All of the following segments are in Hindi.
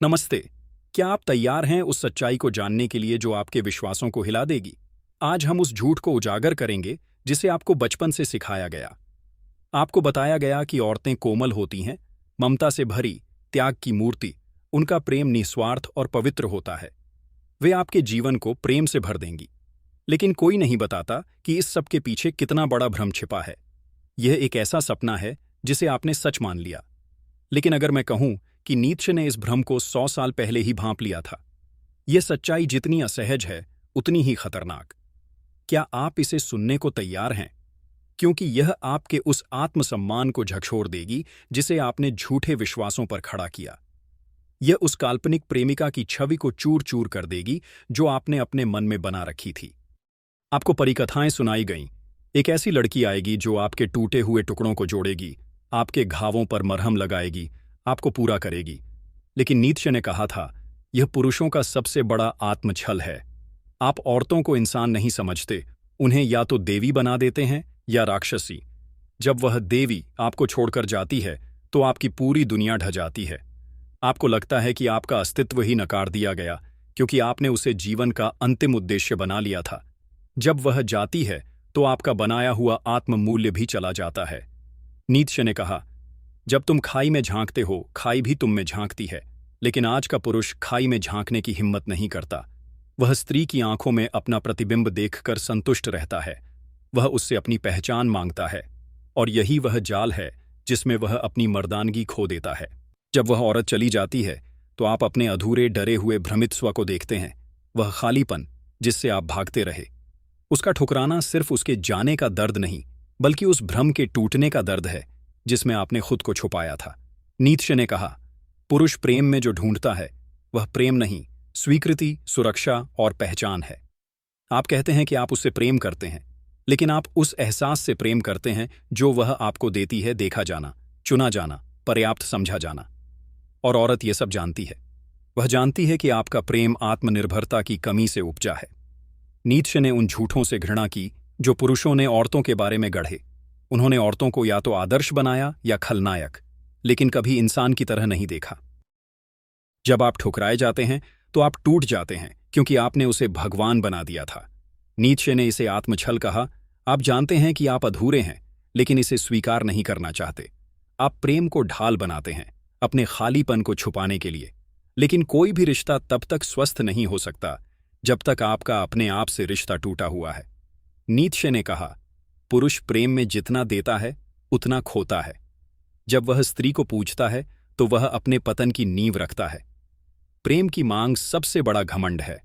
नमस्ते। क्या आप तैयार हैं उस सच्चाई को जानने के लिए जो आपके विश्वासों को हिला देगी? आज हम उस झूठ को उजागर करेंगे जिसे आपको बचपन से सिखाया गया। आपको बताया गया कि औरतें कोमल होती हैं, ममता से भरी, त्याग की मूर्ति, उनका प्रेम निस्वार्थ और पवित्र होता है। वे आपके जीवन को प्रेम से भर देंगी। लेकिन कोई नहीं बताता कि इस सब के पीछे कितना बड़ा भ्रम छिपा है। यह एक ऐसा सपना है जिसे आपने सच मान लिया। लेकिन अगर मैं कहूं कि नीत्शे ने इस भ्रम को 100 साल पहले ही भांप लिया था। यह सच्चाई जितनी असहज है उतनी ही खतरनाक। क्या आप इसे सुनने को तैयार हैं? क्योंकि यह आपके उस आत्मसम्मान को झकझोर देगी जिसे आपने झूठे विश्वासों पर खड़ा किया। यह उस काल्पनिक प्रेमिका की छवि को चूर चूर कर देगी जो आपने अपने मन में बना रखी थी। आपको परिकथाएं सुनाई गईं। एक ऐसी लड़की आएगी जो आपके टूटे हुए टुकड़ों को जोड़ेगी, आपके घावों पर मरहम लगाएगी, आपको पूरा करेगी। लेकिन नीत्शे ने कहा था, यह पुरुषों का सबसे बड़ा आत्मछल है। आप औरतों को इंसान नहीं समझते, उन्हें या तो देवी बना देते हैं या राक्षसी। जब वह देवी आपको छोड़कर जाती है तो आपकी पूरी दुनिया ढह जाती है। आपको लगता है कि आपका अस्तित्व ही नकार दिया गया क्योंकि आपने उसे जीवन का अंतिम उद्देश्य बना लिया था। जब वह जाती है तो आपका बनाया हुआ आत्ममूल्य भी चला जाता है। नीत्शे ने कहा, जब तुम खाई में झांकते हो, खाई भी तुम में झांकती है। लेकिन आज का पुरुष खाई में झांकने की हिम्मत नहीं करता। वह स्त्री की आंखों में अपना प्रतिबिंब देखकर संतुष्ट रहता है। वह उससे अपनी पहचान मांगता है, और यही वह जाल है जिसमें वह अपनी मर्दानगी खो देता है। जब वह औरत चली जाती है तो आप अपने अधूरे, डरे हुए, भ्रमित स्व को देखते हैं। वह खालीपन जिससे आप भागते रहे। उसका ठुकराना सिर्फ उसके जाने का दर्द नहीं, बल्कि उस भ्रम के टूटने का दर्द है जिसमें आपने खुद को छुपाया था। नीत्शे ने कहा, पुरुष प्रेम में जो ढूंढता है वह प्रेम नहीं, स्वीकृति, सुरक्षा और पहचान है। आप कहते हैं कि आप उससे प्रेम करते हैं, लेकिन आप उस एहसास से प्रेम करते हैं जो वह आपको देती है, देखा जाना, चुना जाना, पर्याप्त समझा जाना। और औरत ये सब जानती है। वह जानती है कि आपका प्रेम आत्मनिर्भरता की कमी से उपजा है। नीत्शे ने उन झूठों से घृणा की जो पुरुषों ने औरतों के बारे में गढ़े। उन्होंने औरतों को या तो आदर्श बनाया या खलनायक, लेकिन कभी इंसान की तरह नहीं देखा। जब आप ठुकराए जाते हैं तो आप टूट जाते हैं क्योंकि आपने उसे भगवान बना दिया था। नीत्शे ने इसे आत्मछल कहा। आप जानते हैं कि आप अधूरे हैं, लेकिन इसे स्वीकार नहीं करना चाहते। आप प्रेम को ढाल बनाते हैं अपने खालीपन को छुपाने के लिए। लेकिन कोई भी रिश्ता तब तक स्वस्थ नहीं हो सकता जब तक आपका अपने आप से रिश्ता टूटा हुआ है। नीत्शे ने कहा, पुरुष प्रेम में जितना देता है उतना खोता है। जब वह स्त्री को पूछता है तो वह अपने पतन की नींव रखता है। प्रेम की मांग सबसे बड़ा घमंड है,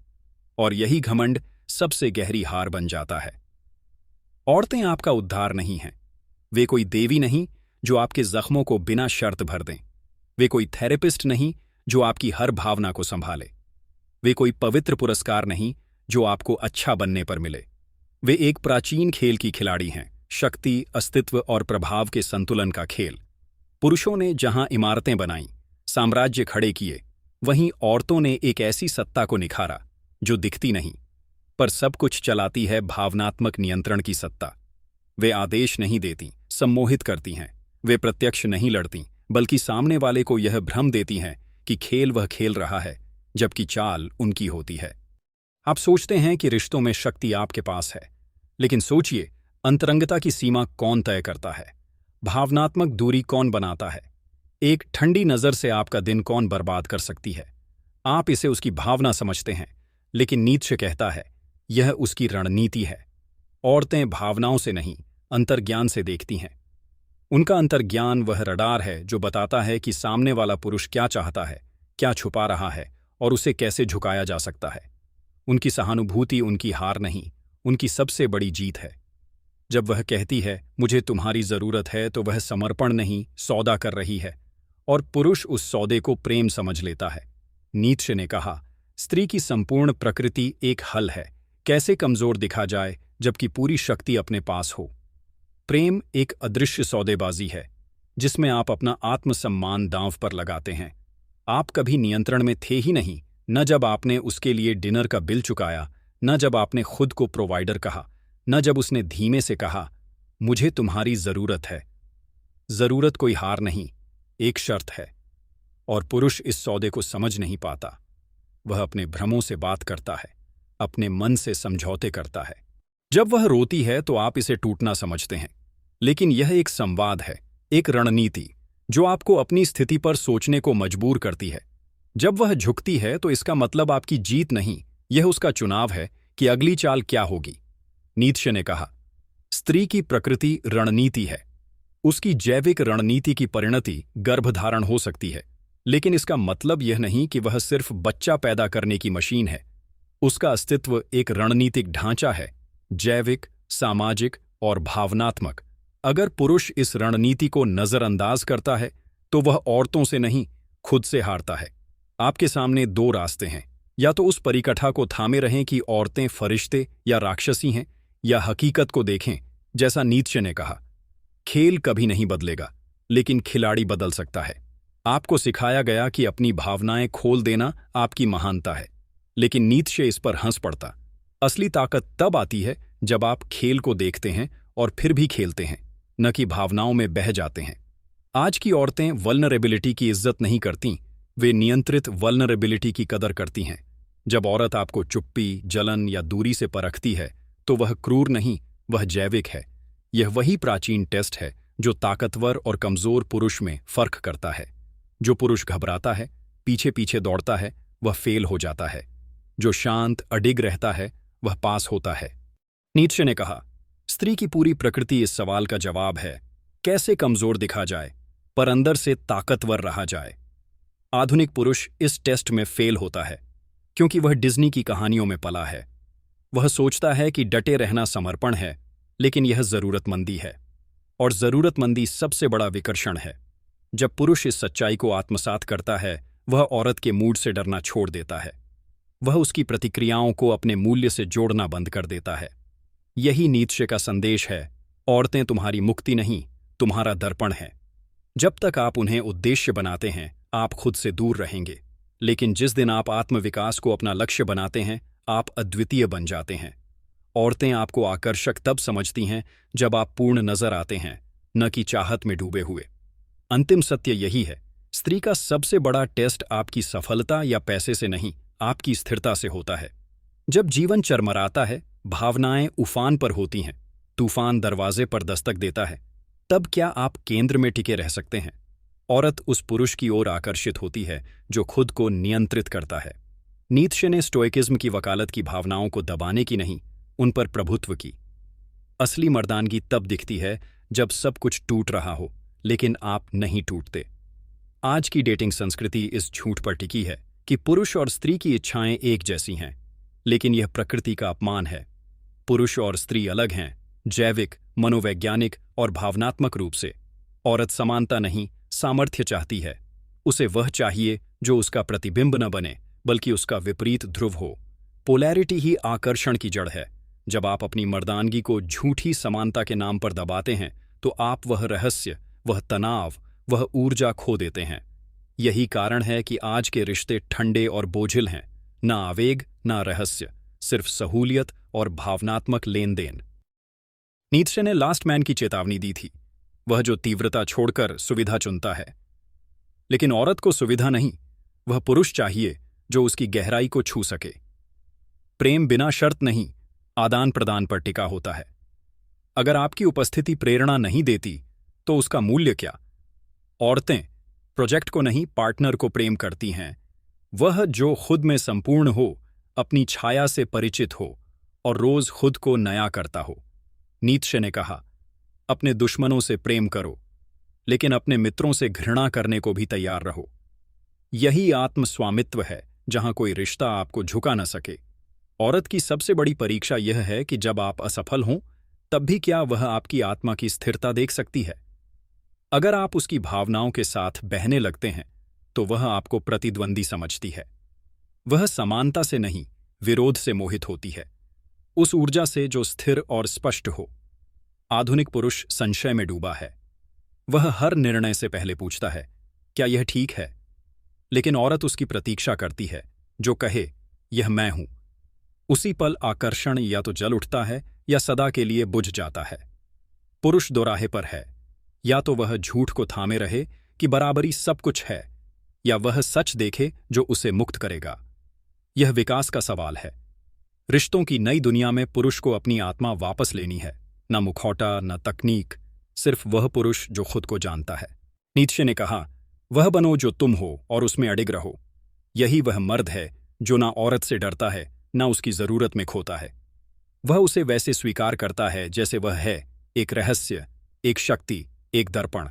और यही घमंड सबसे गहरी हार बन जाता है। औरतें आपका उद्धार नहीं हैं। वे कोई देवी नहीं जो आपके जख्मों को बिना शर्त भर दें। वे कोई थेरेपिस्ट नहीं जो आपकी हर भावना को संभाले। वे कोई पवित्र पुरस्कार नहीं जो आपको अच्छा बनने पर मिले। वे एक प्राचीन खेल की खिलाड़ी हैं, शक्ति, अस्तित्व और प्रभाव के संतुलन का खेल। पुरुषों ने जहां इमारतें बनाईं, साम्राज्य खड़े किए, वहीं औरतों ने एक ऐसी सत्ता को निखारा जो दिखती नहीं, पर सब कुछ चलाती है, भावनात्मक नियंत्रण की सत्ता। वे आदेश नहीं देती, सम्मोहित करती हैं। वे प्रत्यक्ष नहीं लड़ती, बल्कि सामने वाले को यह भ्रम देती हैं कि खेल वह खेल रहा है, जबकि चाल उनकी होती है। आप सोचते हैं कि रिश्तों में शक्ति आपके पास है, लेकिन सोचिए, अंतरंगता की सीमा कौन तय करता है? भावनात्मक दूरी कौन बनाता है? एक ठंडी नज़र से आपका दिन कौन बर्बाद कर सकती है? आप इसे उसकी भावना समझते हैं, लेकिन नीत्शे कहता है, यह उसकी रणनीति है। औरतें भावनाओं से नहीं, अंतर्ज्ञान से देखती हैं। उनका अंतर्ज्ञान वह रडार है जो बताता है कि सामने वाला पुरुष क्या चाहता है, क्या छुपा रहा है, और उसे कैसे झुकाया जा सकता है। उनकी सहानुभूति उनकी हार नहीं, उनकी सबसे बड़ी जीत है। जब वह कहती है, मुझे तुम्हारी जरूरत है, तो वह समर्पण नहीं, सौदा कर रही है, और पुरुष उस सौदे को प्रेम समझ लेता है। नीत्शे ने कहा, स्त्री की संपूर्ण प्रकृति एक हल है, कैसे कमजोर दिखा जाए जबकि पूरी शक्ति अपने पास हो। प्रेम एक अदृश्य सौदेबाजी है जिसमें आप अपना आत्मसम्मान दांव पर लगाते हैं। आप कभी नियंत्रण में थे ही नहीं, न जब आपने उसके लिए डिनर का बिल चुकाया, न जब आपने खुद को प्रोवाइडर कहा, न जब उसने धीमे से कहा, मुझे तुम्हारी जरूरत है। जरूरत कोई हार नहीं, एक शर्त है। और पुरुष इस सौदे को समझ नहीं पाता। वह अपने भ्रमों से बात करता है, अपने मन से समझौते करता है। जब वह रोती है तो आप इसे टूटना समझते हैं, लेकिन यह एक संवाद है, एक रणनीति जो आपको अपनी स्थिति पर सोचने को मजबूर करती है। जब वह झुकती है तो इसका मतलब आपकी जीत नहीं, यह उसका चुनाव है कि अगली चाल क्या होगी। नीत्शे ने कहा, स्त्री की प्रकृति रणनीति है। उसकी जैविक रणनीति की परिणति गर्भधारण हो सकती है, लेकिन इसका मतलब यह नहीं कि वह सिर्फ बच्चा पैदा करने की मशीन है। उसका अस्तित्व एक रणनीतिक ढांचा है, जैविक, सामाजिक और भावनात्मक। अगर पुरुष इस रणनीति को नजरअंदाज करता है तो वह औरतों से नहीं, खुद से हारता है। आपके सामने दो रास्ते हैं, या तो उस परिकथा को थामे रहें कि औरतें फरिश्ते या राक्षसी हैं, या हकीकत को देखें जैसा नीत्शे ने कहा, खेल कभी नहीं बदलेगा, लेकिन खिलाड़ी बदल सकता है। आपको सिखाया गया कि अपनी भावनाएं खोल देना आपकी महानता है, लेकिन नीत्शे इस पर हंस पड़ता। असली ताकत तब आती है जब आप खेल को देखते हैं और फिर भी खेलते हैं, न कि भावनाओं में बह जाते हैं। आज की औरतें वल्नरेबिलिटी की इज्जत नहीं करतीं, वे नियंत्रित वल्नरेबिलिटी की कदर करती हैं। जब औरत आपको चुप्पी, जलन या दूरी से परखती है तो वह क्रूर नहीं, वह जैविक है। यह वही प्राचीन टेस्ट है जो ताकतवर और कमजोर पुरुष में फर्क करता है। जो पुरुष घबराता है, पीछे पीछे दौड़ता है, वह फेल हो जाता है। जो शांत, अडिग रहता है, वह पास होता है। नीत्शे ने कहा, स्त्री की पूरी प्रकृति इस सवाल का जवाब है, कैसे कमजोर दिखा जाए पर अंदर से ताकतवर रहा जाए। आधुनिक पुरुष इस टेस्ट में फेल होता है क्योंकि वह डिज्नी की कहानियों में पला है। वह सोचता है कि डटे रहना समर्पण है, लेकिन यह जरूरतमंदी है, और जरूरतमंदी सबसे बड़ा विकर्षण है। जब पुरुष इस सच्चाई को आत्मसात करता है, वह औरत के मूड से डरना छोड़ देता है। वह उसकी प्रतिक्रियाओं को अपने मूल्य से जोड़ना बंद कर देता है। यही नीत्शे का संदेश है, औरतें तुम्हारी मुक्ति नहीं, तुम्हारा दर्पण है। जब तक आप उन्हें उद्देश्य बनाते हैं, आप खुद से दूर रहेंगे, लेकिन जिस दिन आप आत्मविकास को अपना लक्ष्य बनाते हैं, आप अद्वितीय बन जाते हैं। औरतें आपको आकर्षक तब समझती हैं जब आप पूर्ण नजर आते हैं, न कि चाहत में डूबे हुए। अंतिम सत्य यही है, स्त्री का सबसे बड़ा टेस्ट आपकी सफलता या पैसे से नहीं, आपकी स्थिरता से होता है। जब जीवन चरमराता है, भावनाएं उफान पर होती हैं, तूफान दरवाजे पर दस्तक देता है, तब क्या आप केंद्र में टिके रह सकते हैं? औरत उस पुरुष की ओर आकर्षित होती है जो खुद को नियंत्रित करता है। नीत्शे ने स्टोइकिज्म की वकालत की भावनाओं को दबाने की नहीं, उन पर प्रभुत्व की। असली मर्दानगी तब दिखती है जब सब कुछ टूट रहा हो, लेकिन आप नहीं टूटते। आज की डेटिंग संस्कृति इस झूठ पर टिकी है कि पुरुष और स्त्री की इच्छाएं एक जैसी हैं, लेकिन यह प्रकृति का अपमान है। पुरुष और स्त्री अलग हैं, जैविक, मनोवैज्ञानिक और भावनात्मक रूप से। औरत समानता नहीं, सामर्थ्य चाहती है। उसे वह चाहिए जो उसका प्रतिबिंब न बने, बल्कि उसका विपरीत ध्रुव हो। पोलैरिटी ही आकर्षण की जड़ है। जब आप अपनी मर्दानगी को झूठी समानता के नाम पर दबाते हैं, तो आप वह रहस्य, वह तनाव, वह ऊर्जा खो देते हैं। यही कारण है कि आज के रिश्ते ठंडे और बोझिल हैं, ना आवेग, ना रहस्य, सिर्फ सहूलियत और भावनात्मक लेन देन। नीत्शे ने लास्ट मैन की चेतावनी दी थी, वह जो तीव्रता छोड़कर सुविधा चुनता है। लेकिन औरत को सुविधा नहीं, वह पुरुष चाहिए जो उसकी गहराई को छू सके। प्रेम बिना शर्त नहीं, आदान प्रदान पर टिका होता है। अगर आपकी उपस्थिति प्रेरणा नहीं देती तो उसका मूल्य क्या? औरतें प्रोजेक्ट को नहीं, पार्टनर को प्रेम करती हैं। वह जो खुद में संपूर्ण हो, अपनी छाया से परिचित हो और रोज खुद को नया करता हो। नीत्शे ने कहा, अपने दुश्मनों से प्रेम करो, लेकिन अपने मित्रों से घृणा करने को भी तैयार रहो। यही आत्मस्वामित्व है, जहां कोई रिश्ता आपको झुका न सके। औरत की सबसे बड़ी परीक्षा यह है कि जब आप असफल हों, तब भी क्या वह आपकी आत्मा की स्थिरता देख सकती है? अगर आप उसकी भावनाओं के साथ बहने लगते हैं, तो वह आपको प्रतिद्वंदी समझती है। वह समानता से नहीं, विरोध से मोहित होती है, उस ऊर्जा से जो स्थिर और स्पष्ट हो। आधुनिक पुरुष संशय में डूबा है। वह हर निर्णय से पहले पूछता है, क्या यह ठीक है? लेकिन औरत उसकी प्रतीक्षा करती है, जो कहे, यह मैं हूं। उसी पल आकर्षण या तो जल उठता है या सदा के लिए बुझ जाता है। पुरुष दोराहे पर है, या तो वह झूठ को थामे रहे कि बराबरी सब कुछ है, या वह सच देखे जो उसे मुक्त करेगा? यह विकास का सवाल है। रिश्तों की नई दुनिया में पुरुष को अपनी आत्मा वापस लेनी है। न मुखौटा, न तकनीक, सिर्फ वह पुरुष जो खुद को जानता है। नीत्शे ने कहा, वह बनो जो तुम हो और उसमें अडिग रहो। यही वह मर्द है जो ना औरत से डरता है, ना उसकी जरूरत में खोता है। वह उसे वैसे स्वीकार करता है जैसे वह है, एक रहस्य, एक शक्ति, एक दर्पण।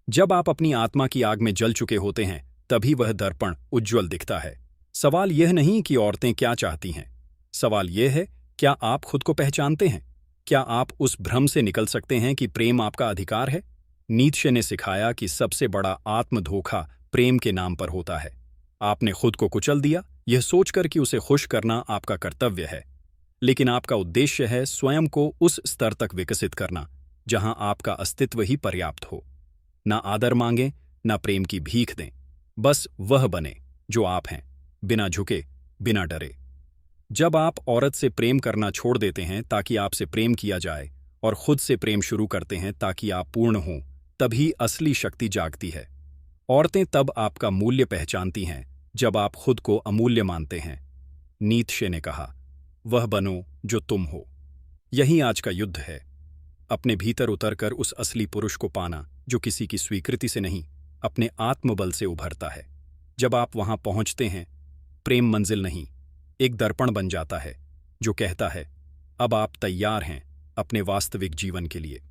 जब आप अपनी आत्मा की आग में जल चुके होते हैं, तभी वह दर्पण उज्ज्वल दिखता है। सवाल यह नहीं कि औरतें क्या चाहती हैं। सवाल यह है, क्या आप खुद को पहचानते हैं? क्या आप उस भ्रम से निकल सकते हैं कि प्रेम आपका अधिकार है? नीत्शे ने सिखाया कि सबसे बड़ा आत्म धोखा प्रेम के नाम पर होता है। आपने खुद को कुचल दिया, यह सोचकर कि उसे खुश करना आपका कर्तव्य है। लेकिन आपका उद्देश्य है स्वयं को उस स्तर तक विकसित करना जहां आपका अस्तित्व ही पर्याप्त हो। ना आदर मांगें, ना प्रेम की भीख दें। बस वह बने जो आप हैं, बिना झुके, बिना डरे। जब आप औरत से प्रेम करना छोड़ देते हैं ताकि आपसे प्रेम किया जाए और खुद से प्रेम शुरू करते हैं ताकि आप पूर्ण हों, तभी असली शक्ति जागती है। औरतें तब आपका मूल्य पहचानती हैं जब आप खुद को अमूल्य मानते हैं। नीत्शे ने कहा, वह बनो जो तुम हो। यही आज का युद्ध है। अपने भीतर उतरकर उस असली पुरुष को पाना जो किसी की स्वीकृति से नहीं, अपने आत्मबल से उभरता है। जब आप वहां पहुंचते हैं, प्रेम मंजिल नहीं, एक दर्पण बन जाता है जो कहता है, अब आप तैयार हैं अपने वास्तविक जीवन के लिए।